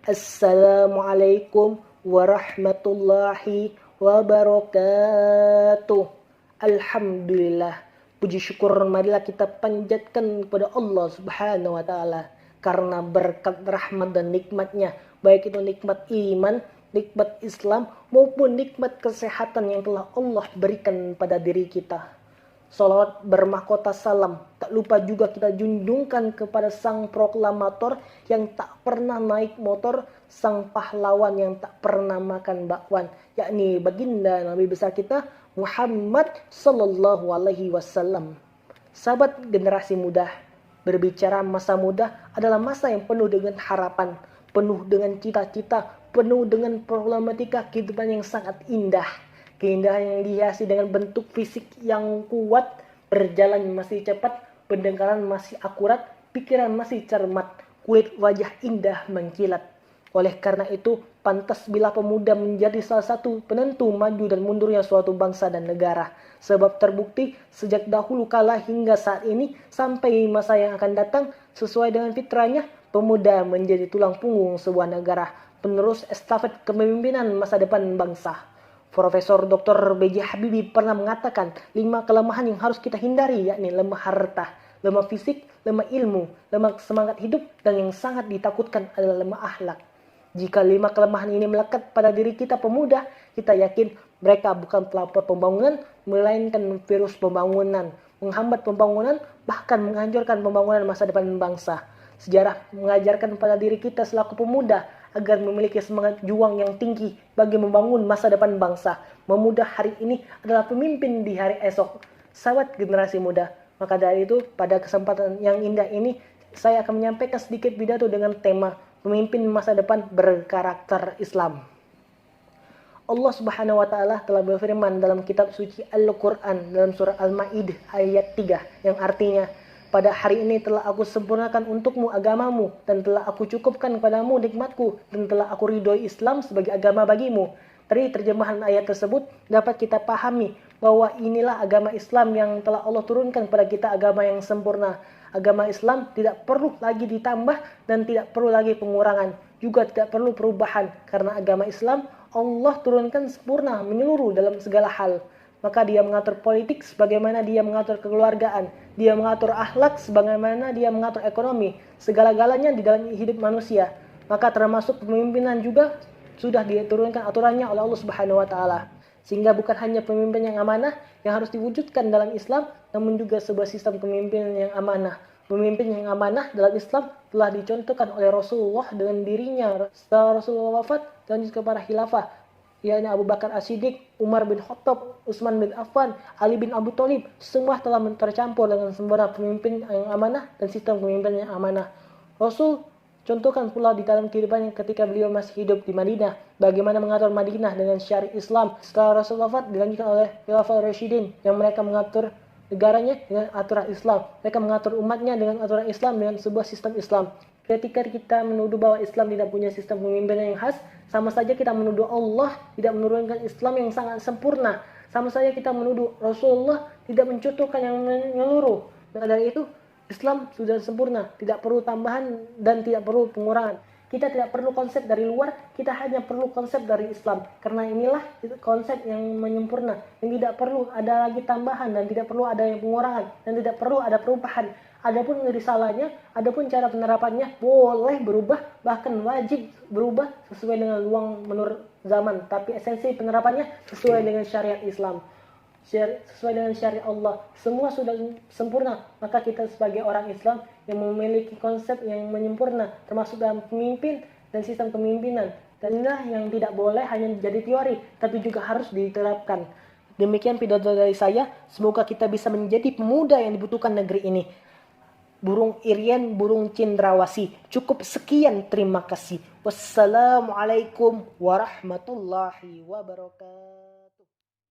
Assalamualaikum warahmatullahi wabarakatuh. Alhamdulillah. Puji syukur marilah kita panjatkan kepada Allah Subhanahu wa taala karena berkat rahmat dan nikmatnya, baik itu nikmat iman, nikmat Islam maupun nikmat kesehatan yang telah Allah berikan pada diri kita. Salawat bermahkota salam tak lupa juga kita junjungkan kepada sang proklamator yang tak pernah naik motor, sang pahlawan yang tak pernah makan bakwan, yakni baginda Nabi besar kita Muhammad sallallahu alaihi wasallam. Sahabat generasi muda, berbicara masa muda adalah masa yang penuh dengan harapan, penuh dengan cita-cita, penuh dengan problematika kehidupan yang sangat indah. Keindahan yang dihiasi dengan bentuk fisik yang kuat, berjalan masih cepat, pendengaran masih akurat, pikiran masih cermat, kulit wajah indah mengkilat. Oleh karena itu, pantas bila pemuda menjadi salah satu penentu maju dan mundurnya suatu bangsa dan negara. Sebab terbukti sejak dahulu kala hingga saat ini sampai masa yang akan datang, sesuai dengan fitrahnya, pemuda menjadi tulang punggung sebuah negara, penerus estafet kepemimpinan masa depan bangsa. Profesor Dr. B.J. Habibie pernah mengatakan 5 kelemahan yang harus kita hindari, yakni lemah harta, lemah fisik, lemah ilmu, lemah semangat hidup, dan yang sangat ditakutkan adalah lemah akhlak. Jika 5 kelemahan ini melekat pada diri kita pemuda, kita yakin mereka bukan pelopor pembangunan, melainkan virus pembangunan, menghambat pembangunan, bahkan menghancurkan pembangunan masa depan bangsa. Sejarah mengajarkan pada diri kita selaku pemuda agar memiliki semangat juang yang tinggi bagi membangun masa depan bangsa. Memuda hari ini adalah pemimpin di hari esok. Sahabat generasi muda, maka dari itu pada kesempatan yang indah ini saya akan menyampaikan sedikit pidato dengan tema pemimpin masa depan berkarakter Islam. Allah Subhanahu wa taala telah berfirman dalam kitab suci Al-Qur'an dalam surah Al-Maidah ayat 3 yang artinya, pada hari ini telah aku sempurnakan untukmu agamamu dan telah aku cukupkan kepadamu nikmatku dan telah aku ridhoi Islam sebagai agama bagimu. Dari terjemahan ayat tersebut dapat kita pahami bahwa inilah agama Islam yang telah Allah turunkan kepada kita, agama yang sempurna. Agama Islam tidak perlu lagi ditambah dan tidak perlu lagi pengurangan, juga tidak perlu perubahan karena agama Islam Allah turunkan sempurna menyeluruh dalam segala hal. Maka dia mengatur politik sebagaimana dia mengatur kekeluargaan, dia mengatur akhlak sebagaimana dia mengatur ekonomi, segala-galanya di dalam hidup manusia. Maka termasuk kepemimpinan juga sudah diturunkan aturannya oleh Allah Subhanahu wa taala. Sehingga bukan hanya pemimpin yang amanah yang harus diwujudkan dalam Islam, namun juga sebuah sistem kepemimpinan yang amanah. Pemimpin yang amanah dalam Islam telah dicontohkan oleh Rasulullah dengan dirinya setelah Rasulullah wafat dan juga para khilafah, yakni Abu Bakar As-Siddiq, Umar bin Khattab, Utsman bin Affan, Ali bin Abi Thalib, semua telah tercampur dengan sempurna pemimpin yang amanah dan sistem pemimpin yang amanah. Rasul contohkan pula di dalam kehidupannya ketika beliau masih hidup di Madinah, bagaimana mengatur Madinah dengan syariat Islam. Setelah Rasul wafat dilanjutkan oleh Khulafaur Rasyidin yang mereka mengatur negaranya dengan aturan Islam. Mereka mengatur umatnya dengan aturan Islam, dengan sebuah sistem Islam. Ketika kita menuduh bahwa Islam tidak punya sistem pemimpinan yang khas, sama saja kita menuduh Allah tidak menurunkan Islam yang sangat sempurna. Sama saja kita menuduh Rasulullah tidak mencontohkan yang menyeluruh. Maka dari itu, Islam sudah sempurna, tidak perlu tambahan dan tidak perlu pengurangan. Kita tidak perlu konsep dari luar, kita hanya perlu konsep dari Islam. Karena inilah konsep yang menyempurna, yang tidak perlu ada lagi tambahan dan tidak perlu ada yang pengurangan dan tidak perlu ada perubahan. Adapun risalahnya, adapun cara penerapannya boleh berubah, bahkan wajib berubah sesuai dengan luang menurut zaman. Tapi esensi penerapannya sesuai dengan syariat Islam, sesuai dengan syariat Allah. Semua sudah sempurna, maka kita sebagai orang Islam yang memiliki konsep yang menyempurna, termasuk dalam pemimpin dan sistem kepemimpinan. Dan inilah yang tidak boleh hanya jadi teori, tapi juga harus diterapkan. Demikian pidato dari saya, semoga kita bisa menjadi pemuda yang dibutuhkan negeri ini. Burung Irian, burung cendrawasih. Cukup sekian, terima kasih. Wassalamualaikum warahmatullahi wabarakatuh.